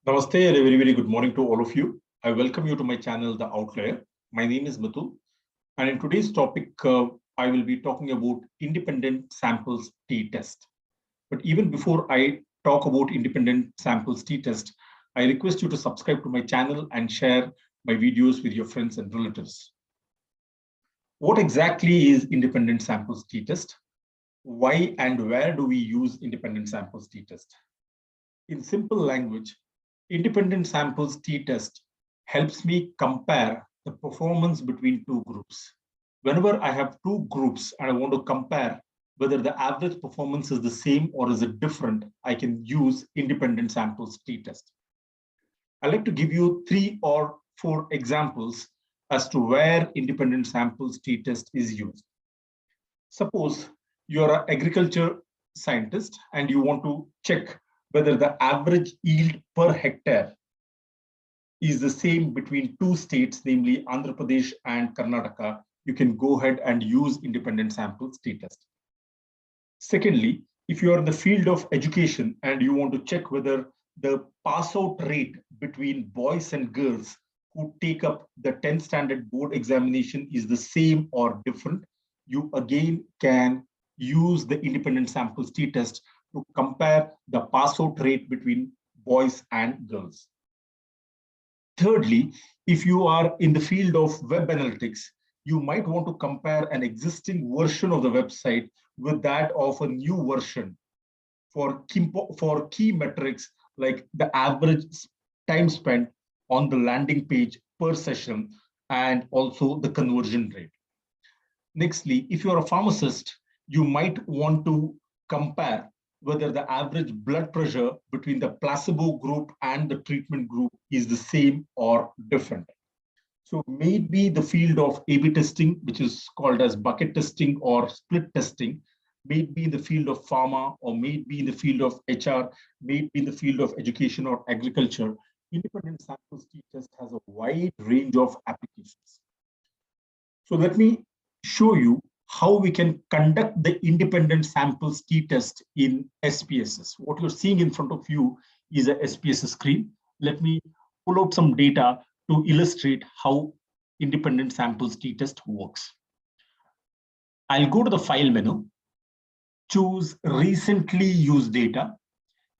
Namaste and a very good morning to all of you. I welcome you to my channel, The Outlier. My name is Mithul, and in today's topic, I will be talking about independent samples t-test. But even before I talk about independent samples t-test, I request you to subscribe to my channel and share my videos with your friends and relatives. What exactly is independent samples t-test? Why and where do we use independent samples t-test? In simple language, independent samples t-test helps me compare the performance between two groups. Whenever I have two groups and I want to compare whether the average performance is the same or is it different, I can use independent samples t-test. I'd like to give you 3 or 4 examples as to where independent samples t-test is used. Suppose you're an agriculture scientist and you want to check whether the average yield per hectare is the same between two states, namely Andhra Pradesh and Karnataka. You can go ahead and use independent samples t-test. Secondly, if you are in the field of education and you want to check whether the pass out rate between boys and girls who take up the 10th standard board examination is the same or different, you again can use the independent samples t-test to compare the pass out rate between boys and girls. Thirdly, if you are in the field of web analytics, you might want to compare an existing version of the website with that of a new version for key metrics like the average time spent on the landing page per session and also the conversion rate. Nextly, if you're a pharmacist, you might want to compare whether the average blood pressure between the placebo group and the treatment group is the same or different. So maybe the field of A/B testing, which is called as bucket testing or split testing, maybe in the field of pharma, or maybe in the field of HR, maybe in the field of education or agriculture. Independent samples t-test has a wide range of applications. So let me show you how we can conduct the independent samples t-test in SPSS. What you're seeing in front of you is a SPSS screen. Let me pull out some data to illustrate how independent samples t-test works. I'll go to the file menu, choose recently used data.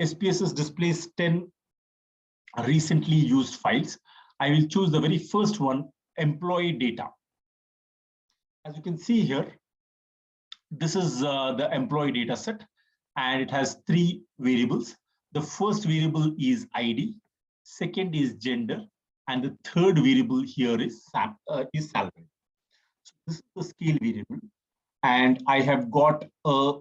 SPSS displays 10 recently used files. I will choose the very first one, employee data. As you can see here, this is the employee data set, and it has 3 variables. The first variable is ID, second is gender, and the third variable here is salary. So this is the scale variable, and I have got a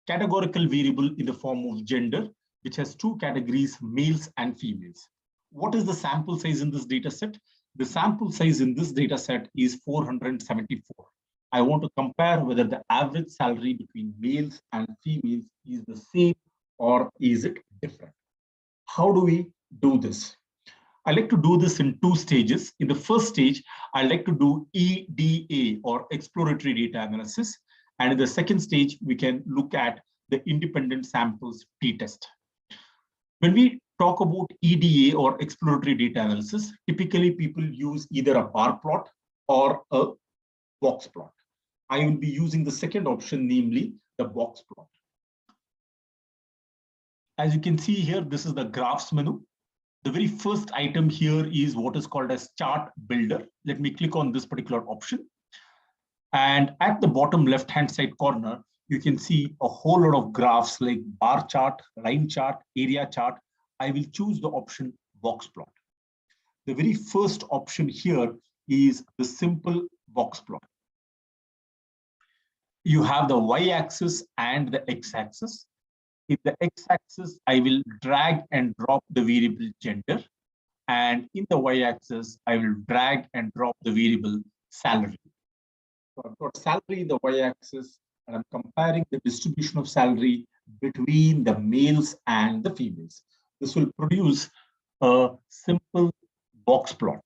categorical variable in the form of gender, which has 2 categories, males and females. What is the sample size in this data set? The sample size in this data set is 474. I want to compare whether the average salary between males and females is the same or is it different. How do we do this? I like to do this in 2 stages. In the first stage, I like to do EDA or exploratory data analysis. And in the second stage, we can look at the independent samples t-test. When we talk about EDA or exploratory data analysis, typically people use either a bar plot or a box plot. I will be using the second option, namely the box plot. As you can see here, this is the graphs menu. The very first item here is what is called as chart builder. Let me click on this particular option. And at the bottom left-hand side corner, you can see a whole lot of graphs like bar chart, line chart, area chart. I will choose the option box plot. The very first option here is the simple box plot. You have the y-axis and the x-axis. In the x-axis, I will drag and drop the variable gender. And in the y-axis, I will drag and drop the variable salary. So I've got salary in the y-axis, and I'm comparing the distribution of salary between the males and the females. This will produce a simple box plot.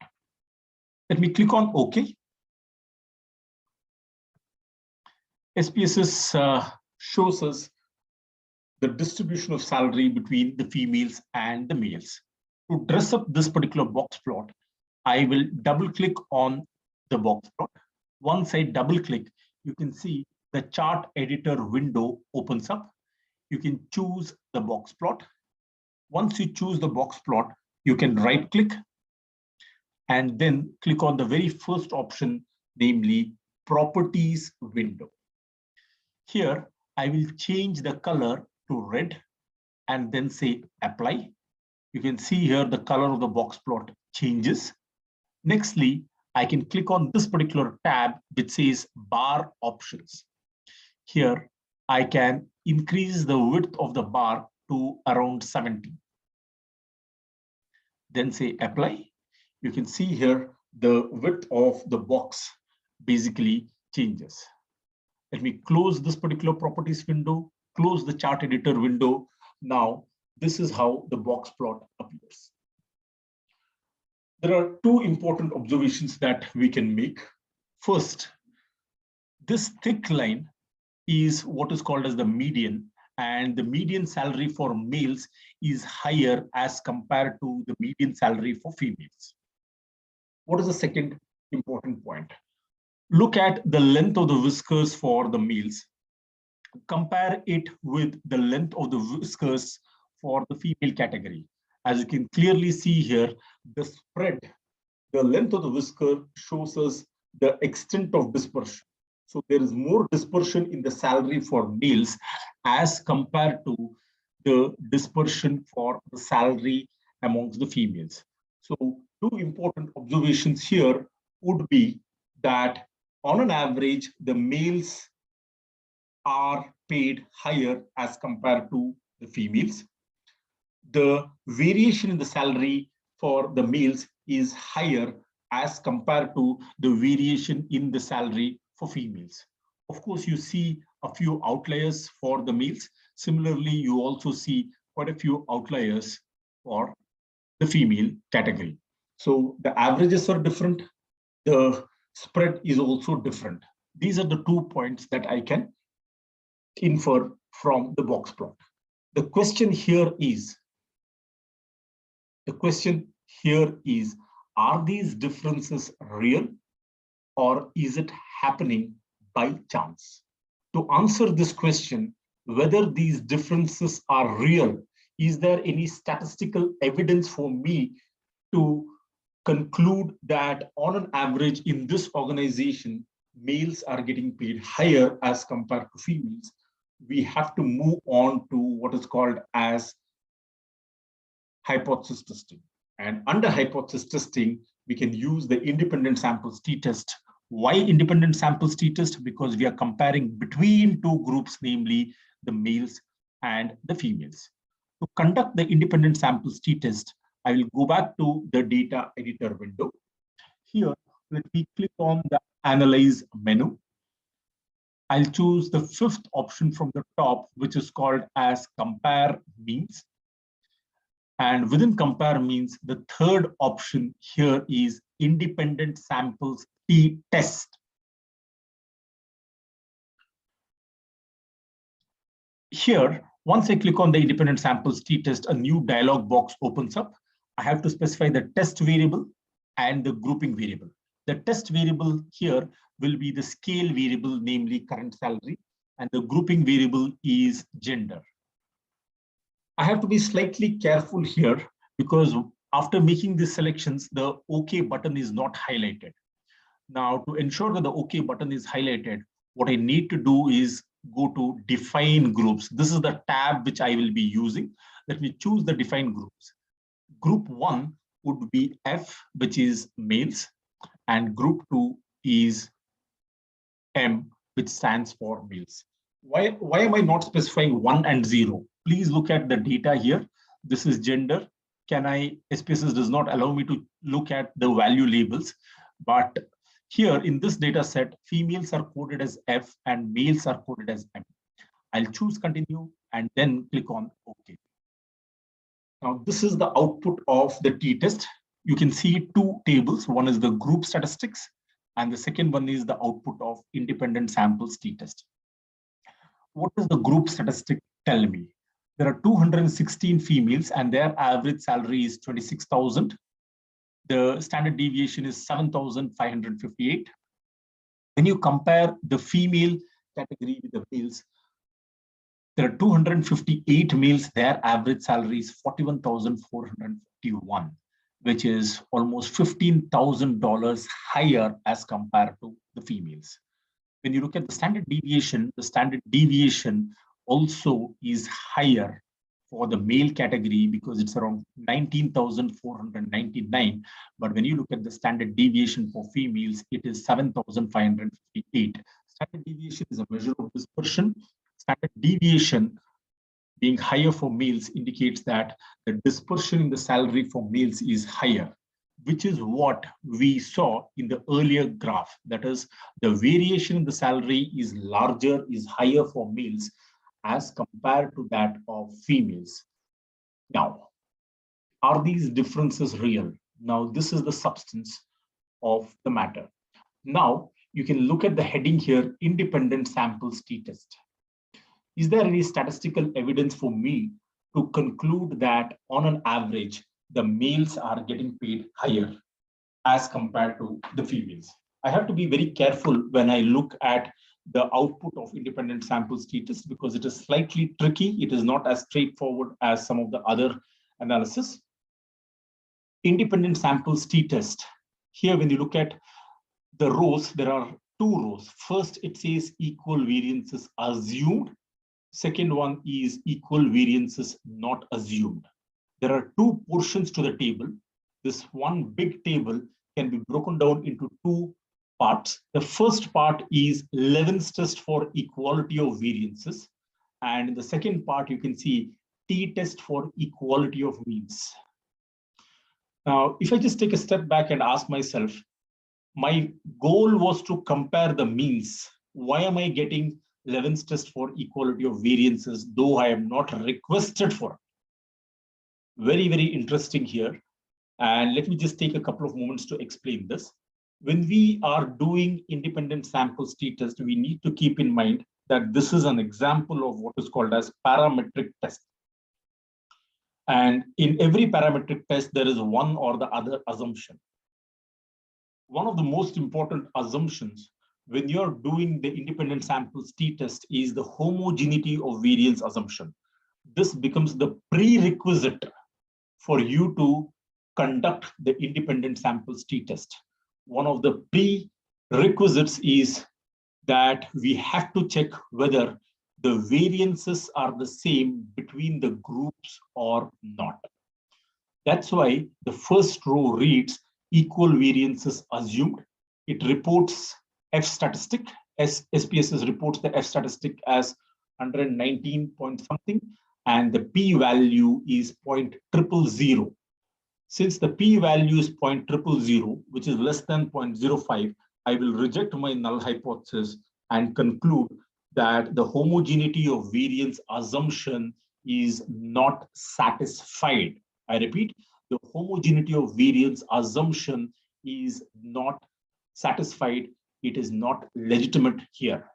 Let me click on OK. SPSS shows us the distribution of salary between the females and the males. To dress up this particular box plot, I will double click on the box plot. Once I double click, you can see the chart editor window opens up. You can choose the box plot. Once you choose the box plot, you can right click and then click on the very first option, namely properties window. Here, I will change the color to red and then say apply. You can see here the color of the box plot changes. Nextly, I can click on this particular tab which says bar options. Here, I can increase the width of the bar to around 70. Then say apply. You can see here the width of the box basically changes. Let me close this particular properties window, close the chart editor window. Now, this is how the box plot appears. There are two important observations that we can make. First, this thick line is what is called as the median, and the median salary for males is higher as compared to the median salary for females. What is the second important point? Look at the length of the whiskers for the males. Compare it with the length of the whiskers for the female category. As you can clearly see here, the spread, the length of the whisker shows us the extent of dispersion. So there is more dispersion in the salary for males as compared to the dispersion for the salary amongst the females. So two important observations here would be that on an average, the males are paid higher as compared to the females. The variation in the salary for the males is higher as compared to the variation in the salary for females. Of course, you see a few outliers for the males. Similarly, you also see quite a few outliers for the female category. So the averages are different. The spread is also different. These are the 2 points that I can infer from the box plot. The question here is, are these differences real or is it happening by chance? To answer this question, whether these differences are real, is there any statistical evidence for me to conclude that on an average in this organization, males are getting paid higher as compared to females? We have to move on to what is called as hypothesis testing. And under hypothesis testing, we can use the independent samples t-test. Why independent samples t-test? Because we are comparing between two groups, namely the males and the females. To conduct the independent samples t-test, I will go back to the data editor window. Here, let me click on the analyze menu. I'll choose the fifth option from the top, which is called as compare means. And within compare means, the third option here is independent samples t-test. Here, once I click on the independent samples t-test, a new dialog box opens up. I have to specify the test variable and the grouping variable. The test variable here will be the scale variable, namely current salary, and the grouping variable is gender. I have to be slightly careful here because after making these selections, the OK button is not highlighted. Now, to ensure that the OK button is highlighted, what I need to do is go to define groups. This is the tab which I will be using. Let me choose the define groups. Group 1 would be F, which is males, and group 2 is M, which stands for males. Why am I not specifying 1 and 0? Please look at the data here. This is gender. SPSS does not allow me to look at the value labels, but here in this data set, females are coded as F and males are coded as M. I'll choose continue and then click on OK. Now, this is the output of the t-test. You can see two tables. One is the group statistics, and the second one is the output of independent samples t-test. What does the group statistic tell me? There are 216 females and their average salary is 26,000. The standard deviation is 7,558. When you compare the female category with the males, there are 258 males, their average salary is 41,451, which is almost $15,000 higher as compared to the females. When you look at the standard deviation also is higher for the male category because it's around 19,499. But when you look at the standard deviation for females, it is 7,558. Standard deviation is a measure of dispersion. Standard deviation being higher for males indicates that the dispersion in the salary for males is higher, which is what we saw in the earlier graph. That is, the variation in the salary is larger, is higher for males as compared to that of females. Now, are these differences real? Now, this is the substance of the matter. Now, you can look at the heading here, independent samples t-test. Is there any statistical evidence for me to conclude that on an average, the males are getting paid higher as compared to the females? I have to be very careful when I look at the output of independent samples t-test because it is slightly tricky. It is not as straightforward as some of the other analysis. Independent samples t-test. Here, when you look at the rows, there are two rows. First, it says equal variances assumed. Second one is equal variances not assumed. There are two portions to the table. This one big table can be broken down into two parts. The first part is Levene's test for equality of variances. And in the second part, you can see t-test for equality of means. Now, if I just take a step back and ask myself, my goal was to compare the means. Why am I getting Levene's test for equality of variances, though I am not requested for it? Very, very interesting here. And let me just take a couple of moments to explain this. When we are doing independent samples t-test, we need to keep in mind that this is an example of what is called as parametric test. And in every parametric test, there is one or the other assumption. One of the most important assumptions when you're doing the independent samples t-test is the homogeneity of variance assumption. This becomes the prerequisite for you to conduct the independent samples t-test. One of the prerequisites is that we have to check whether the variances are the same between the groups or not. That's why the first row reads equal variances assumed. It reports F statistic. SPSS reports the F statistic as 119 point something, and the p-value is 0.000. Since the p-value is 0.000, which is less than 0.05, I will reject my null hypothesis and conclude that the homogeneity of variance assumption is not satisfied. I repeat, the homogeneity of variance assumption is not satisfied. It is not legitimate here.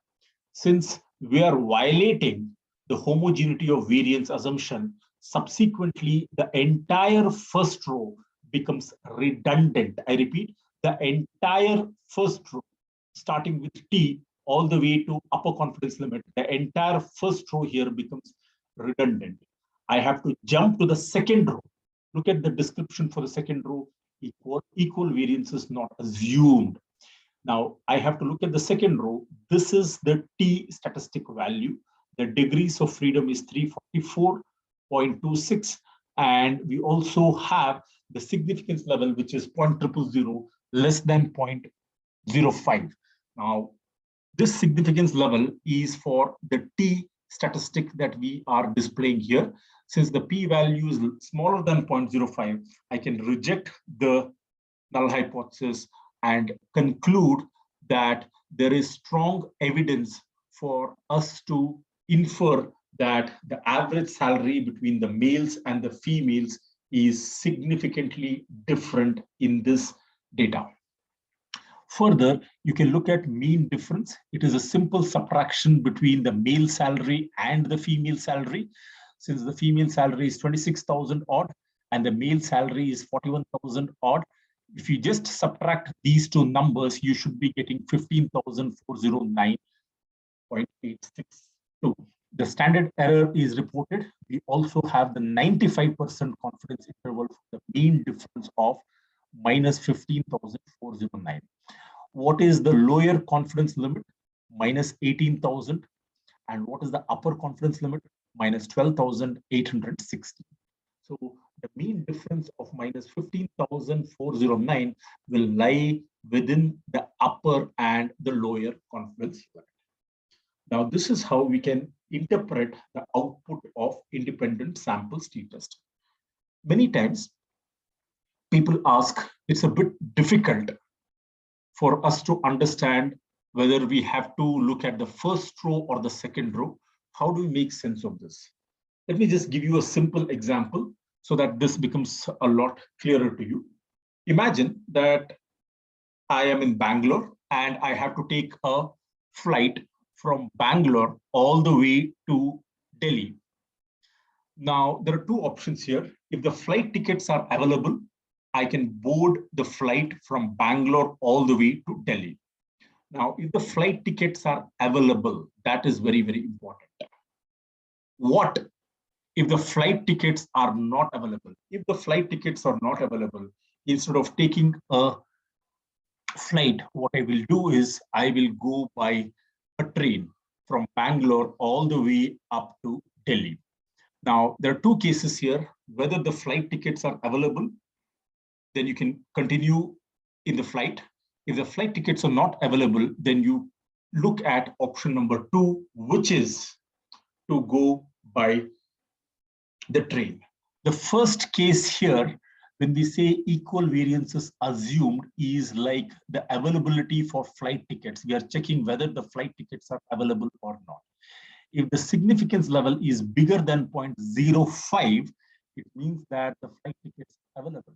Since we are violating the homogeneity of variance assumption, subsequently, the entire first row becomes redundant. I repeat, the entire first row, starting with T all the way to upper confidence limit, the entire first row here becomes redundant. I have to jump to the second row. Look at the description for the second row, equal variances not assumed. Now, I have to look at the second row. This is the T statistic value. The degrees of freedom is 344.26. And we also have the significance level, which is 0.000, less than 0.05. Now, this significance level is for the T statistic that we are displaying here. Since the p-value is smaller than 0.05, I can reject the null hypothesis and conclude that there is strong evidence for us to infer that the average salary between the males and the females is significantly different in this data. Further, you can look at mean difference. It is a simple subtraction between the male salary and the female salary. since the female salary is 26,000 odd and the male salary is 41,000 odd, if you just subtract these two numbers, you should be getting 15,409.862. The standard error is reported. We also have the 95% confidence interval for the mean difference of minus 15,409. What is the lower confidence limit? Minus 18,000. And what is the upper confidence limit? Minus 12,860. So the mean difference of minus 15,409 will lie within the upper and the lower confidence limit. Now, this is how we can interpret the output of independent samples t-test. Many times, people ask, it's a bit difficult for us to understand whether we have to look at the first row or the second row. How do we make sense of this? Let me just give you a simple example so that this becomes a lot clearer to you. Imagine that I am in Bangalore and I have to take a flight from Bangalore all the way to Delhi. Now, there are two options here. If the flight tickets are available, I can board the flight from Bangalore all the way to Delhi. Now, if the flight tickets are available, that is very, very important. What if the flight tickets are not available? If the flight tickets are not available, instead of taking a flight, what I will do is I will go by a train from Bangalore all the way up to Delhi. Now, there are two cases here. Whether the flight tickets are available, then you can continue in the flight. If the flight tickets are not available, then you look at option number 2, which is to go by the train. The first case here, when we say equal variances assumed, is like the availability for flight tickets. We are checking whether the flight tickets are available or not. If the significance level is bigger than 0.05, it means that the flight tickets are available.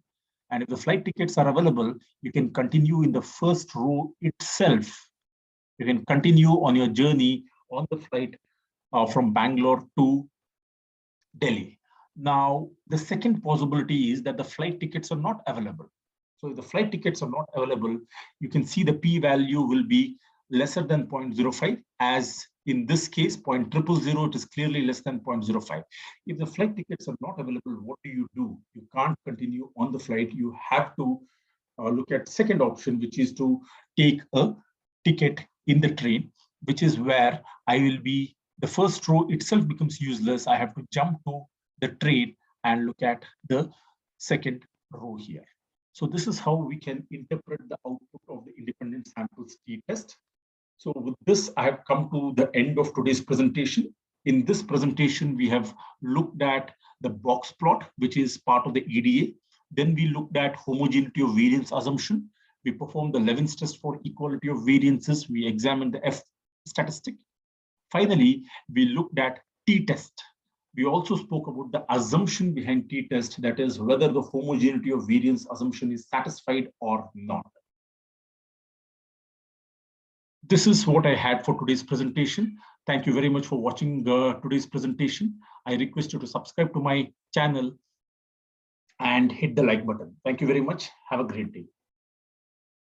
And if the flight tickets are available, you can continue in the first row itself. You can continue on your journey on the flight from Bangalore to Delhi. Now, the second possibility is that the flight tickets are not available. So if the flight tickets are not available, you can see the p-value will be lesser than 0.05. As in this case, 0.000, it is clearly less than 0.05. If the flight tickets are not available, what do? You can't continue on the flight. You have to look at second option, which is to take a ticket in the train, which is where I will be, the first row itself becomes useless. I have to jump to the train and look at the second row here. So this is how we can interpret the output of the independent samples t-test. So with this, I have come to the end of today's presentation. In this presentation, we have looked at the box plot, which is part of the EDA. Then we looked at homogeneity of variance assumption. We performed the Levene's test for equality of variances. We examined the F statistic. Finally, we looked at t-test. We also spoke about the assumption behind t-test, that is whether the homogeneity of variance assumption is satisfied or not. This is what I had for today's presentation. Thank you very much for watching today's presentation. I request you to subscribe to my channel and hit the like button. Thank you very much. Have a great day.